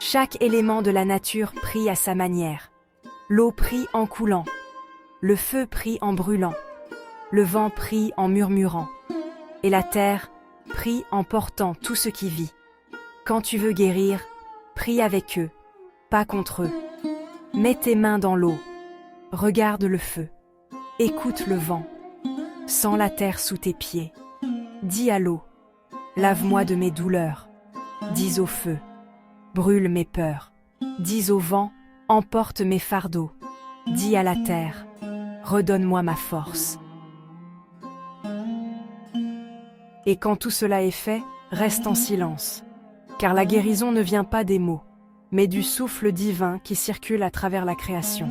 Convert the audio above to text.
Chaque élément de la nature prie à sa manière. L'eau prie en coulant, le feu prie en brûlant, le vent prie en murmurant, et la terre prie en portant tout ce qui vit. Quand tu veux guérir, prie avec eux, pas contre eux. Mets tes mains dans l'eau, regarde le feu, écoute le vent, sens la terre sous tes pieds. Dis à l'eau, lave-moi de mes douleurs. Dis au feu, brûle mes peurs. Dis au vent, emporte mes fardeaux. Dis à la terre, redonne-moi ma force. Et quand tout cela est fait, reste en silence, car la guérison ne vient pas des mots, mais du souffle divin qui circule à travers la création.